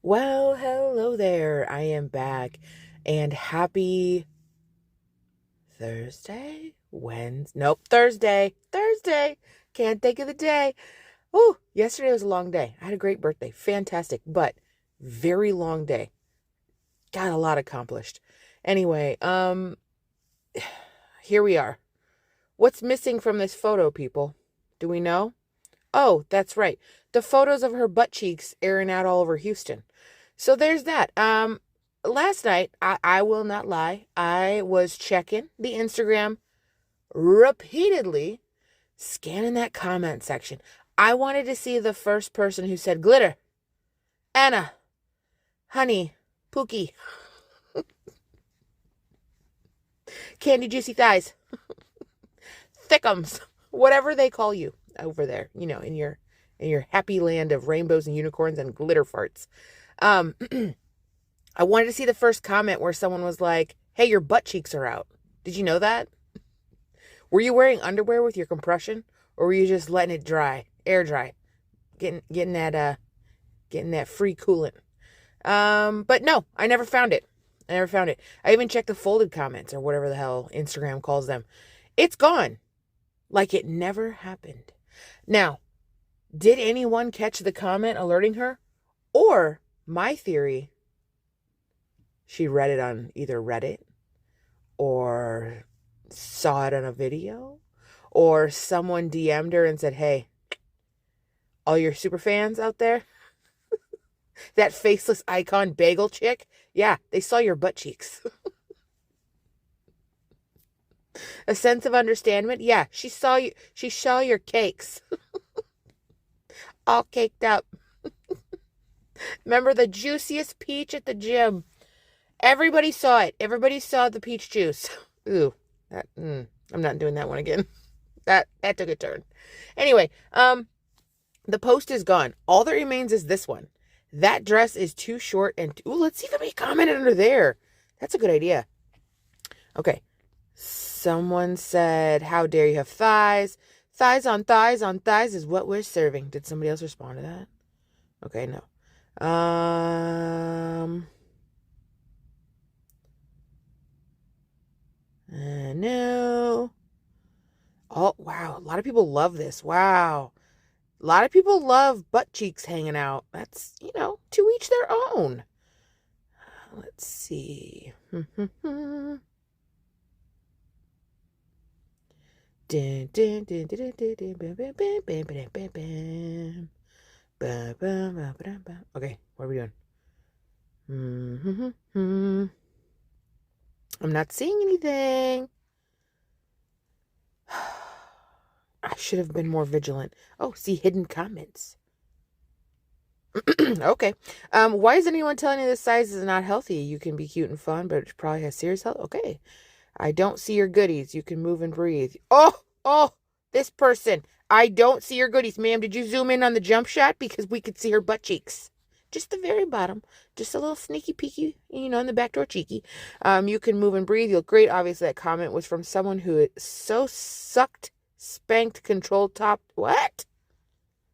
Well, hello there. I am back and happy Thursday? Wednesday? Nope, Thursday. Thursday. Can't think of the day. Oh, yesterday was a long day. I had a great birthday. Fantastic, but very long day. Got a lot accomplished. Anyway, here we are. What's missing from this photo, people? Do we know? Oh, that's right. The photos of her butt cheeks airing out all over Houston. So there's that. Last night, I will not lie, I was checking the Instagram repeatedly, scanning that comment section. I wanted to see the first person who said, Glitter, Anna, Honey, Pookie, Candy Juicy Thighs, Thickums, whatever they call you over there, in your happy land of rainbows and unicorns and glitter farts. I wanted to see the first comment where someone was like, hey, your butt cheeks are out. Did you know that? Were you wearing underwear with your compression, or were you just letting it dry, air dry, getting that free coolant? But no, I never found it. I even checked the folded comments or whatever the hell Instagram calls them. It's gone. Like it never happened. Now, did anyone catch the comment alerting her? Or, my theory, she read it on either Reddit or saw it on a video or someone DM'd her and said, hey, all your super fans out there, that faceless icon Bagel chick, yeah, they saw your butt cheeks. A sense of understanding, yeah, she saw your cakes. All caked up. Remember the juiciest peach at the gym? Everybody saw it. Everybody saw the peach juice. Ooh, I'm not doing that one again. That took a turn. Anyway, the post is gone. All that remains is this one. That dress is too short and let's see if anybody commented under there. That's a good idea. Okay. Someone said, how dare you have thighs? Thighs on thighs on thighs is what we're serving. Did somebody else respond to that? Okay, no. No. Oh, wow. A lot of people love this. Wow. A lot of people love butt cheeks hanging out. That's, to each their own. Let's see. Okay, what are we doing? I'm not seeing anything. I should have been more vigilant. Oh, see hidden comments. Okay. Why is anyone telling you this size is not healthy? You can be cute and fun, but it probably has serious health. Okay. I don't see your goodies. You can move and breathe. Oh, this person. I don't see your goodies. Ma'am, did you zoom in on the jump shot? Because we could see her butt cheeks. Just the very bottom. Just a little sneaky peeky, in the back door cheeky. You can move and breathe. You look great. Obviously, that comment was from someone who is so sucked, spanked, controlled top. What?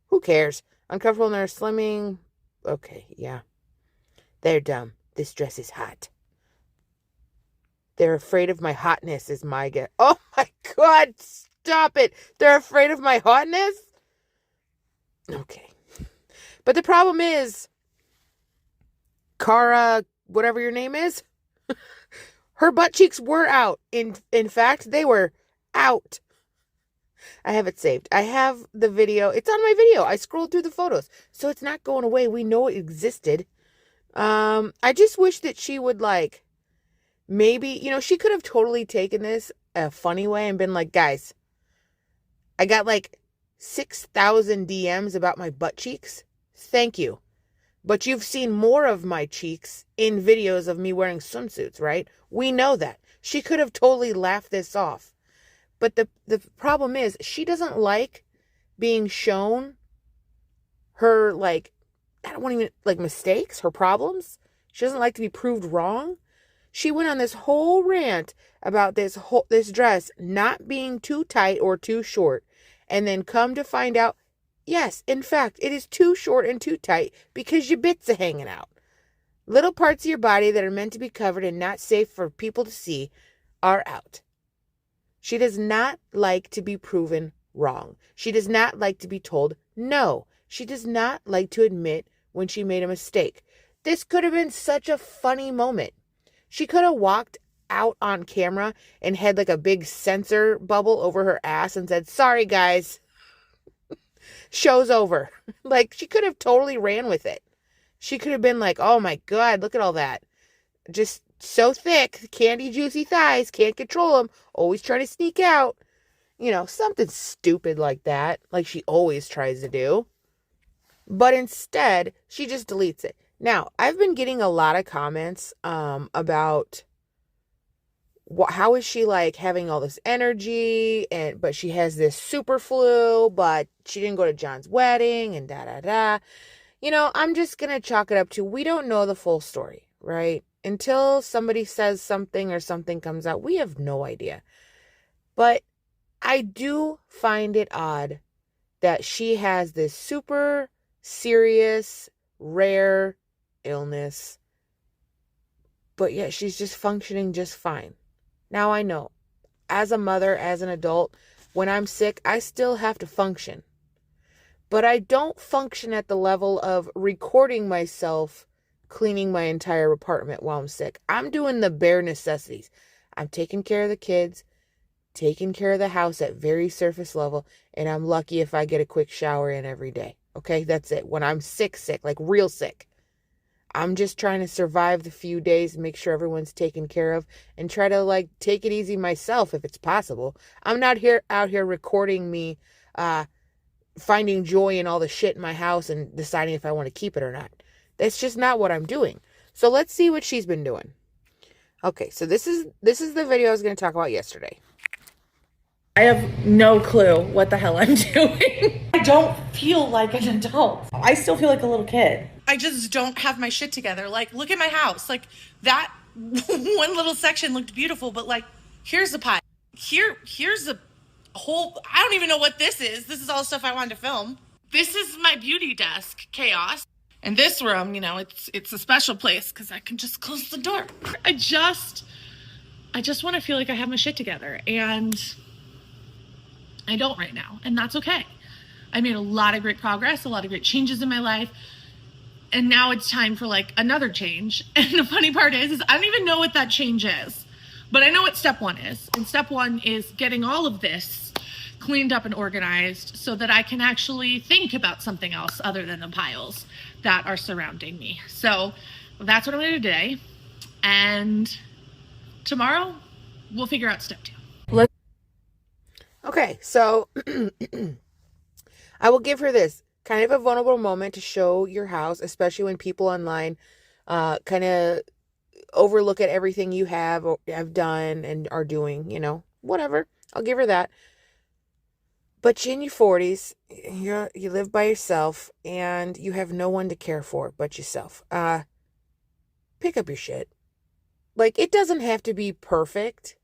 Who cares? Uncomfortable in their slimming. Okay, yeah. They're dumb. This dress is hot. They're afraid of my hotness is my guess. Oh my God, stop it. They're afraid of my hotness? Okay. But the problem is, Cara, whatever your name is, her butt cheeks were out. In fact, they were out. I have it saved. I have the video. It's on my video. I scrolled through the photos. So it's not going away. We know it existed. I just wish that she would maybe, she could have totally taken this a funny way and been like, guys, I got 6,000 DMs about my butt cheeks. Thank you. But you've seen more of my cheeks in videos of me wearing swimsuits, right? We know that. She could have totally laughed this off. But the problem is she doesn't like being shown her, I don't want even, mistakes, her problems. She doesn't like to be proved wrong. She went on this whole rant about this dress not being too tight or too short. And then come to find out, yes, in fact, it is too short and too tight because your bits are hanging out. Little parts of your body that are meant to be covered and not safe for people to see are out. She does not like to be proven wrong. She does not like to be told no. She does not like to admit when she made a mistake. This could have been such a funny moment. She could have walked out on camera and had like a big censor bubble over her ass and said, "Sorry, guys. Show's over." Like, she could have totally ran with it. She could have been like, "Oh my God, look at all that. Just so thick, candy juicy thighs, can't control them, always trying to sneak out." Something stupid like that, like she always tries to do. But instead, she just deletes it. Now, I've been getting a lot of comments about how is she like having all this energy, but she has this super flu, but she didn't go to John's wedding and da da da. I'm just going to chalk it up to, we don't know the full story, right? Until somebody says something or something comes out, we have no idea. But I do find it odd that she has this super serious, rare illness, but yet she's just functioning just fine. Now, I know, as a mother, as an adult, when I'm sick, I still have to function. But I don't function at the level of recording myself cleaning my entire apartment while I'm sick. I'm doing the bare necessities. I'm taking care of the kids, taking care of the house at very surface level, and I'm lucky if I get a quick shower in every day. Okay, that's it. When I'm sick, like real sick, I'm just trying to survive the few days, make sure everyone's taken care of, and try to like take it easy myself if it's possible. I'm not out here recording me finding joy in all the shit in my house and deciding if I want to keep it or not. That's just not what I'm doing. So let's see what she's been doing. Okay, so this is the video I was going to talk about yesterday. I have no clue what the hell I'm doing. I don't feel like an adult. I still feel like a little kid. I just don't have my shit together. Like, look at my house. Like, that one little section looked beautiful, but like, here's the pie. Here's a whole, I don't even know what this is. This is all stuff I wanted to film. This is my beauty desk, chaos. And this room, it's a special place because I can just close the door. I just want to feel like I have my shit together, and I don't right now, and that's okay. I made a lot of great progress, a lot of great changes in my life, and now it's time for like another change. And the funny part is I don't even know what that change is, but I know what step one is. And step one is getting all of this cleaned up and organized so that I can actually think about something else other than the piles that are surrounding me. So that's what I'm gonna do today, and tomorrow we'll figure out step two. Okay, so I will give her this kind of a vulnerable moment to show your house, especially when people online kind of overlook at everything you have done and are doing, whatever. I'll give her that. But you're in your 40s, you live by yourself, and you have no one to care for but yourself. Pick up your shit. Like, it doesn't have to be perfect.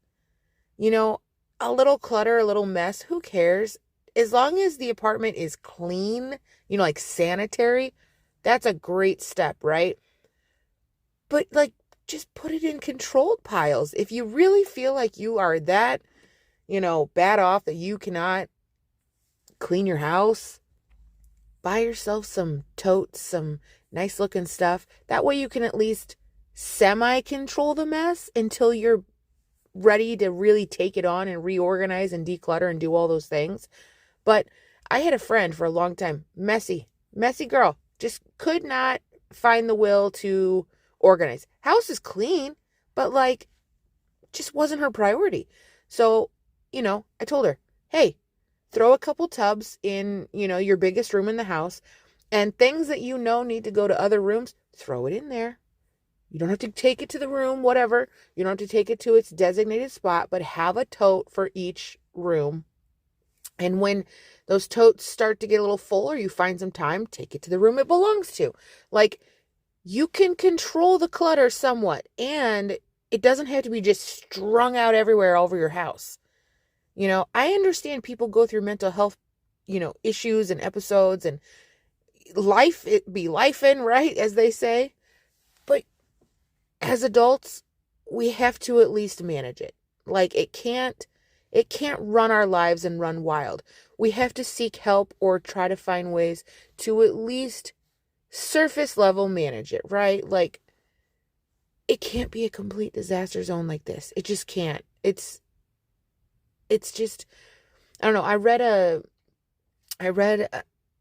A little clutter, a little mess, who cares? As long as the apartment is clean, like sanitary, that's a great step, right? But like, just put it in controlled piles. If you really feel like you are that, bad off that you cannot clean your house, buy yourself some totes, some nice looking stuff. That way you can at least semi-control the mess until you're ready to really take it on and reorganize and declutter and do all those things. But I had a friend for a long time, messy girl, just could not find the will to organize. House is clean, but like, just wasn't her priority. So, I told her, hey, throw a couple tubs in, your biggest room in the house, and things that need to go to other rooms, throw it in there. You don't have to take it to the room, whatever. You don't have to take it to its designated spot, but have a tote for each room. And when those totes start to get a little full, or you find some time, take it to the room it belongs to. Like, you can control the clutter somewhat, and it doesn't have to be just strung out everywhere all over your house. I understand people go through mental health, issues and episodes, and life, it be lifing, right, as they say. But as adults, we have to at least manage it. Like it can't run our lives and run wild. We have to seek help or try to find ways to at least surface level manage it, right? Like it can't be a complete disaster zone like this. It just can't. It's just, I don't know. I read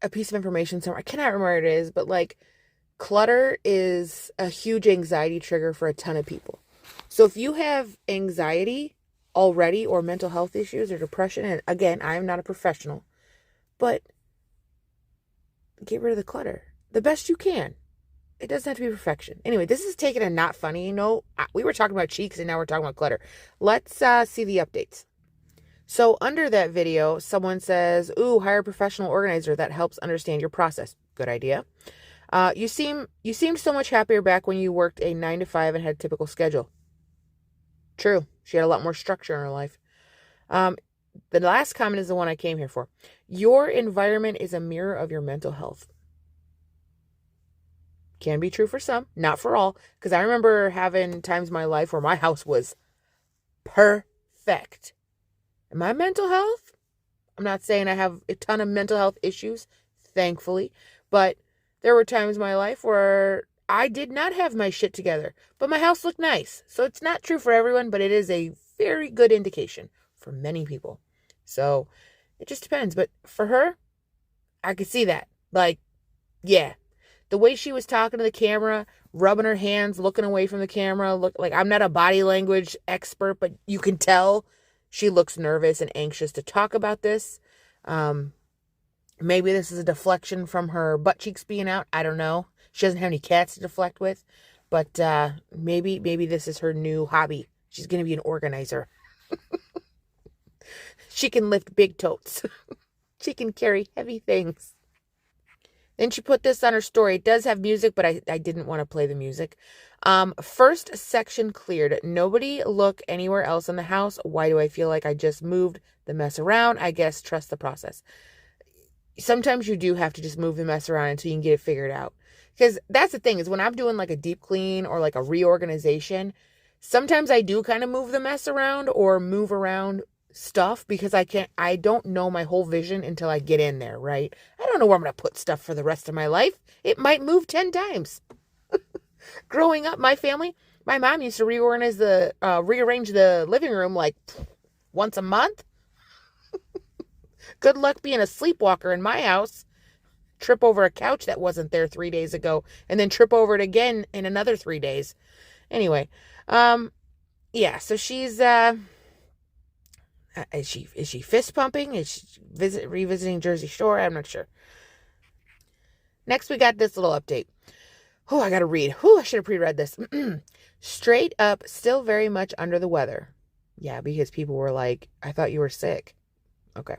a piece of information somewhere. I cannot remember where it is, but like clutter is a huge anxiety trigger for a ton of people. So if you have anxiety already or mental health issues or depression, and again, I am not a professional, but get rid of the clutter the best you can. It doesn't have to be perfection. Anyway, this is taking a not funny note. We were talking about cheeks and now we're talking about clutter. Let's see the updates. So under that video, someone says, ooh, hire a professional organizer that helps understand your process. Good idea. You seemed so much happier back when you worked a 9 to 5 and had a typical schedule. True. She had a lot more structure in her life. The last comment is the one I came here for. Your environment is a mirror of your mental health. Can be true for some, not for all. Because I remember having times in my life where my house was perfect. And my mental health, I'm not saying I have a ton of mental health issues, thankfully. But there were times in my life where I did not have my shit together. But my house looked nice. So it's not true for everyone, but it is a very good indication for many people. So it just depends. But for her, I could see that. Like, yeah. The way she was talking to the camera, rubbing her hands, looking away from the camera. Look, like I'm not a body language expert, but you can tell she looks nervous and anxious to talk about this. Maybe this is a deflection from her butt cheeks being out. I don't know. She doesn't have any cats to deflect with, but maybe this is her new hobby. She's going to be an organizer. She can lift big totes. She can carry heavy things. Then she put this on her story. It does have music, but I didn't want to play the music. First section cleared. Nobody look anywhere else in the house. Why do I feel like I just moved the mess around? I guess trust the process. Sometimes you do have to just move the mess around until you can get it figured out. Because that's the thing is when I'm doing like a deep clean or like a reorganization, sometimes I do kind of move the mess around or move around stuff because I don't know my whole vision until I get in there, right? I don't know where I'm going to put stuff for the rest of my life. It might move 10 times. Growing up, my family, my mom used to rearrange the living room like once a month. Good luck being a sleepwalker in my house. Trip over a couch that wasn't there 3 days ago and then trip over it again in another 3 days. Anyway, yeah, so she's is she fist pumping? Is she revisiting Jersey Shore? I'm not sure. Next, we got this little update. Oh, I got to read. Oh, I should have pre-read this. Straight up, still very much under the weather. Yeah, because people were like, I thought you were sick. Okay.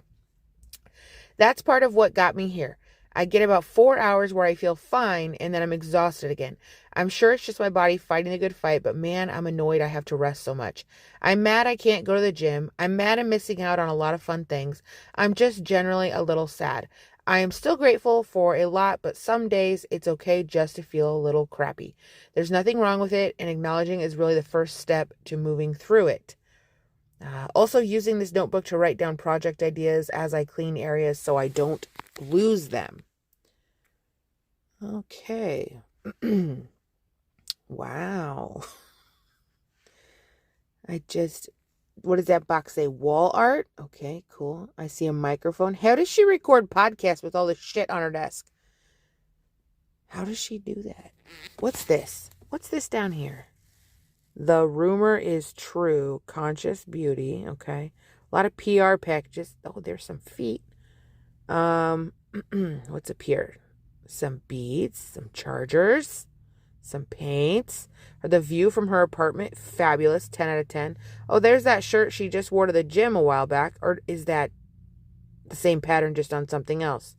That's part of what got me here. I get about 4 hours where I feel fine and then I'm exhausted again. I'm sure it's just my body fighting the good fight, but man, I'm annoyed I have to rest so much. I'm mad I can't go to the gym. I'm mad I'm missing out on a lot of fun things. I'm just generally a little sad. I am still grateful for a lot, but some days it's okay just to feel a little crappy. There's nothing wrong with it, and acknowledging is really the first step to moving through it. Also using this notebook to write down project ideas as I clean areas so I don't lose them. Okay. Wow. What does that box say? Wall art? Okay, cool. I see a microphone. How does she record podcasts with all this shit on her desk? How does she do that? What's this? What's this down here? The rumor is true. Conscious beauty. Okay. A lot of PR packages. Oh, there's some feet. What's up here? Some beads, some chargers, some paints. The view from her apartment, fabulous, 10 out of 10. Oh, there's that shirt she just wore to the gym a while back. Or is that the same pattern just on something else?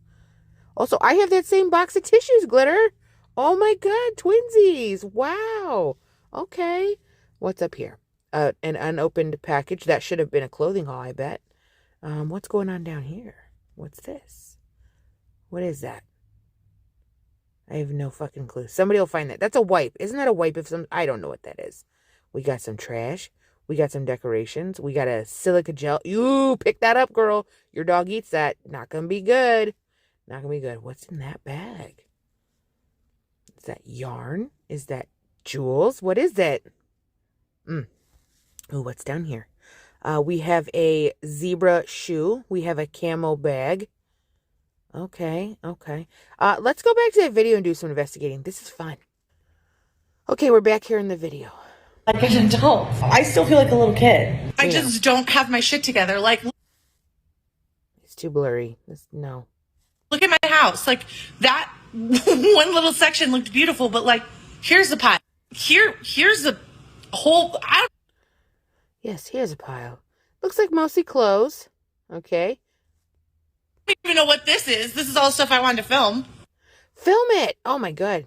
Also, I have that same box of tissues, Glitter. Oh my God, twinsies. Wow. Okay. What's up here? An unopened package. That should have been a clothing haul, I bet. What's going on down here? What's this? What is that? I have no fucking clue. Somebody will find that. That's a wipe. Isn't that a wipe? I don't know what that is. We got some trash. We got some decorations. We got a silica gel. You pick that up, girl. Your dog eats that. Not gonna be good. Not gonna be good. What's in that bag? Is that yarn? Is that jewels? What is it? Ooh, what's down here? We have a zebra shoe. We have a camo bag. Okay. Let's go back to that video and do some investigating. This is fun. Okay, we're back here in the video. Like an adult. I still feel like a little kid. I just don't have my shit together. Like, It's too blurry. No. look at my house. Like, that one little section looked beautiful, but like, here's the pile. Here's the whole. Yes, here's a pile. Looks like mostly clothes. Okay. I don't even know what this is. This is all stuff I wanted to film. Film it. Oh my god.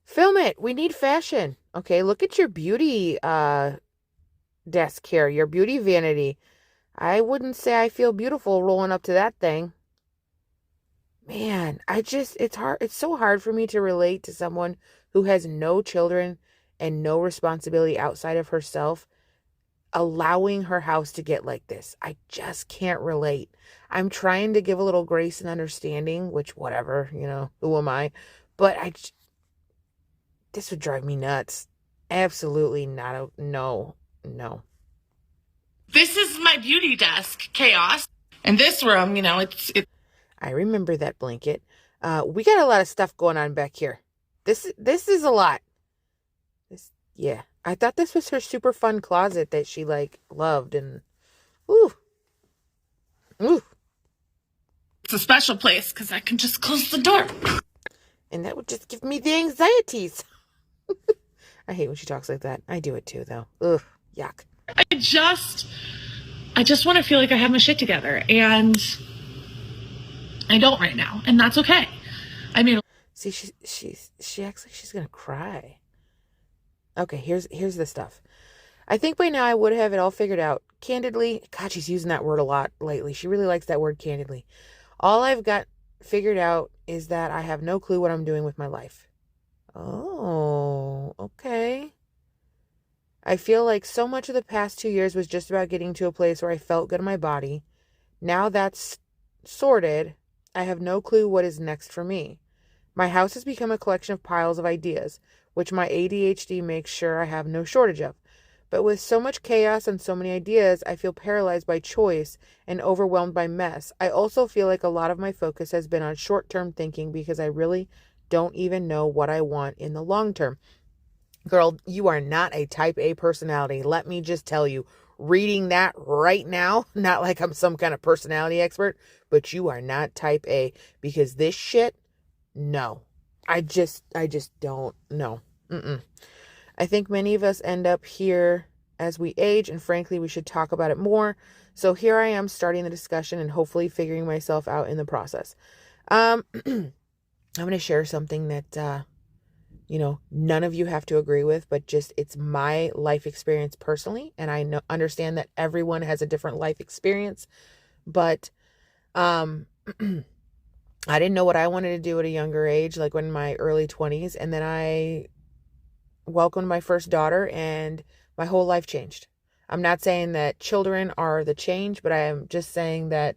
Film it. We need fashion. Okay, look at your beauty desk here. Your beauty vanity. I wouldn't say I feel beautiful rolling up to that thing. Man, it's hard. It's so hard for me to relate to someone who has no children and no responsibility outside of herself, allowing her house to get like this. I just can't relate. I'm trying to give a little grace and understanding, which whatever, who am I? But this would drive me nuts. Absolutely not. No. This is my beauty desk, chaos. And this room, it's I remember that blanket. We got a lot of stuff going on back here. This is a lot. Yeah. I thought this was her super fun closet that she loved, and ooh. it's a special place because I can just close the door. And that would just give me the anxieties. I hate when she talks like that. I do it too, though. Ugh, yuck. I just want to feel like I have my shit together, and I don't right now, and that's okay. I mean, see, she acts like she's gonna cry. Okay, here's the stuff. I think by now I would have it all figured out. Candidly, God, she's using that word a lot lately. She really likes that word, candidly. All I've got figured out is that I have no clue what I'm doing with my life. Oh, okay. I feel like so much of the past 2 years was just about getting to a place where I felt good in my body. Now that's sorted, I have no clue what is next for me. My house has become a collection of piles of ideas, which my ADHD makes sure I have no shortage of. But with so much chaos and so many ideas, I feel paralyzed by choice and overwhelmed by mess. I also feel like a lot of my focus has been on short-term thinking because I really don't even know what I want in the long term. Girl, you are not a type A personality. Let me just tell you, reading that right now, not like I'm some kind of personality expert, but you are not type A, because this shit, no. I just don't know. I think many of us end up here as we age, and frankly, we should talk about it more. So here I am starting the discussion and hopefully figuring myself out in the process. I'm going to share something that, none of you have to agree with, but just it's my life experience personally. And I understand that everyone has a different life experience, but I didn't know what I wanted to do at a younger age, like in my early 20s. And then I welcomed my first daughter and my whole life changed. I'm not saying that children are the change, but I am just saying that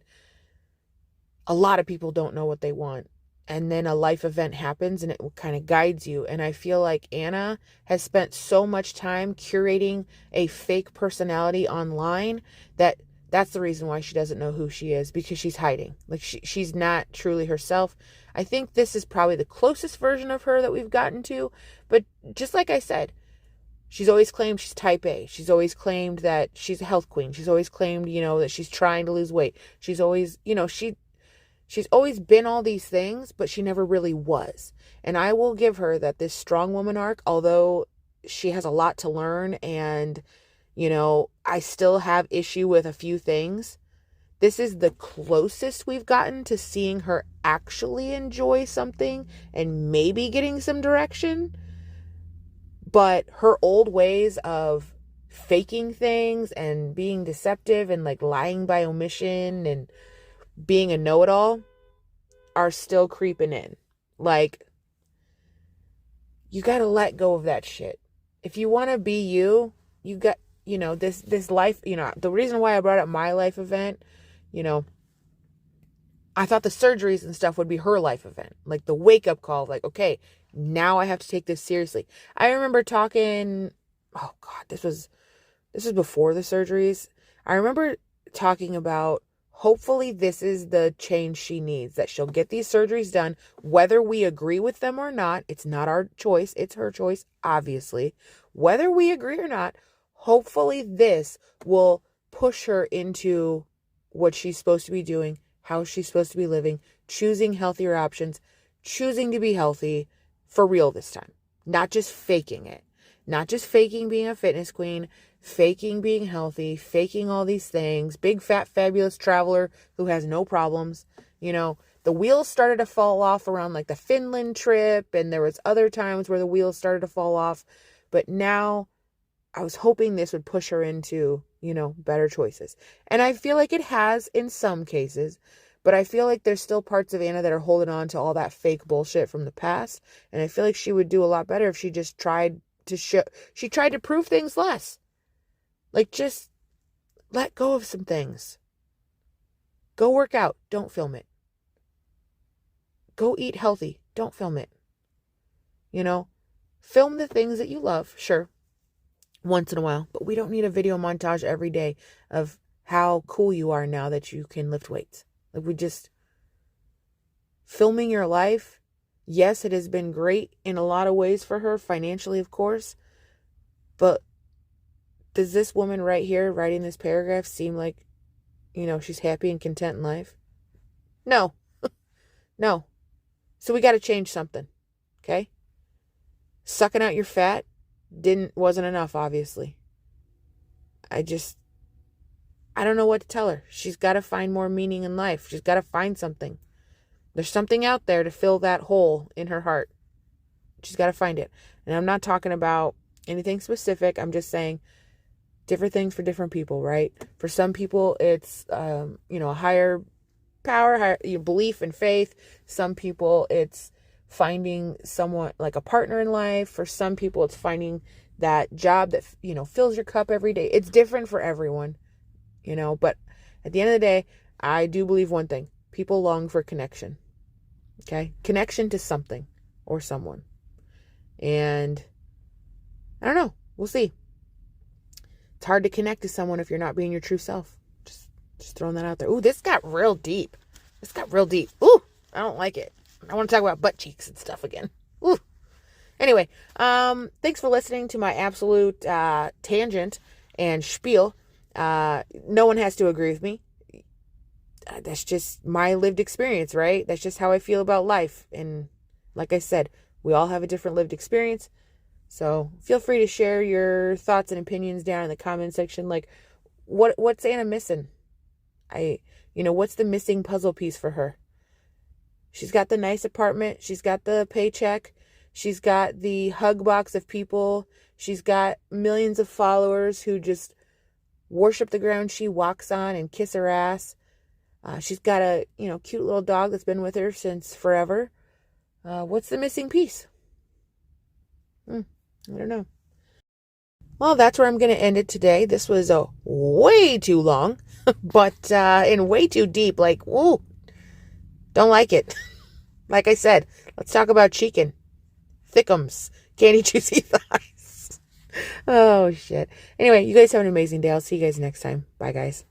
a lot of people don't know what they want. And then a life event happens and it kind of guides you. And I feel like Anna has spent so much time curating a fake personality online that that's the reason why she doesn't know who she is, because she's hiding. Like she's not truly herself. I think this is probably the closest version of her that we've gotten to. But just like I said, she's always claimed she's type A. She's always claimed that she's a health queen. She's always claimed, that she's trying to lose weight. She's always, she's always been all these things, but she never really was. And I will give her that this strong woman arc, although she has a lot to learn and, I still have issue with a few things. This is the closest we've gotten to seeing her actually enjoy something and maybe getting some direction. But her old ways of faking things and being deceptive and lying by omission and being a know-it-all are still creeping in. you got to let go of that shit. If you want to be you, you got, this life, the reason why I brought up my life event, I thought the surgeries and stuff would be her life event, like the wake up call, like, okay, now I have to take this seriously. I remember talking, oh God, this was before the surgeries. I remember talking about, hopefully this is the change she needs, that she'll get these surgeries done, whether we agree with them or not. It's not our choice. It's her choice, obviously. Whether we agree or not, hopefully this will push her into what she's supposed to be doing, how she's supposed to be living, choosing healthier options, choosing to be healthy for real this time. Not just faking it. Not just faking being a fitness queen, faking being healthy, faking all these things. Big, fat, fabulous traveler who has no problems. The wheels started to fall off around like the Finland trip, and there was other times where the wheels started to fall off. But now I was hoping this would push her into, better choices. And I feel like it has in some cases, but I feel like there's still parts of Anna that are holding on to all that fake bullshit from the past. And I feel like she would do a lot better if she just tried to prove things less. Like, just let go of some things. Go work out. Don't film it. Go eat healthy. Don't film it. Film the things that you love, sure, once in a while, but we don't need a video montage every day of how cool you are now that you can lift weights. Like, filming your life, yes, it has been great in a lot of ways for her, financially, of course, but does this woman right here writing this paragraph seem like, she's happy and content in life? No. No. So we got to change something. Okay? Sucking out your fat wasn't enough, obviously. I don't know what to tell her. She's got to find more meaning in life. She's got to find something. There's something out there to fill that hole in her heart. She's got to find it. And I'm not talking about anything specific. I'm just saying different things for different people, right? For some people, it's, a higher power, your belief and faith. Some people, it's finding someone like a partner in life. For some people, it's finding that job that, fills your cup every day. It's different for everyone, but at the end of the day, I do believe one thing. People long for connection. Okay? Connection to something or someone. And I don't know. We'll see. It's hard to connect to someone if you're not being your true self. Just throwing that out there. Ooh, this got real deep. Ooh, I don't like it. I want to talk about butt cheeks and stuff again. Ooh. Anyway, thanks for listening to my absolute tangent and spiel. No one has to agree with me. That's just my lived experience, right? That's just how I feel about life. And like I said, we all have a different lived experience. So feel free to share your thoughts and opinions down in the comment section. Like, what's Anna missing? What's the missing puzzle piece for her? She's got the nice apartment. She's got the paycheck. She's got the hug box of people. She's got millions of followers who just worship the ground she walks on and kiss her ass. She's got a, cute little dog that's been with her since forever. What's the missing piece? I don't know. Well, that's where I'm going to end it today. This was way too long, but and way too deep. Like, woo, don't like it. Like I said, let's talk about cheeking. Thickums. Candy juicy thighs. Oh, shit. Anyway, you guys have an amazing day. I'll see you guys next time. Bye, guys.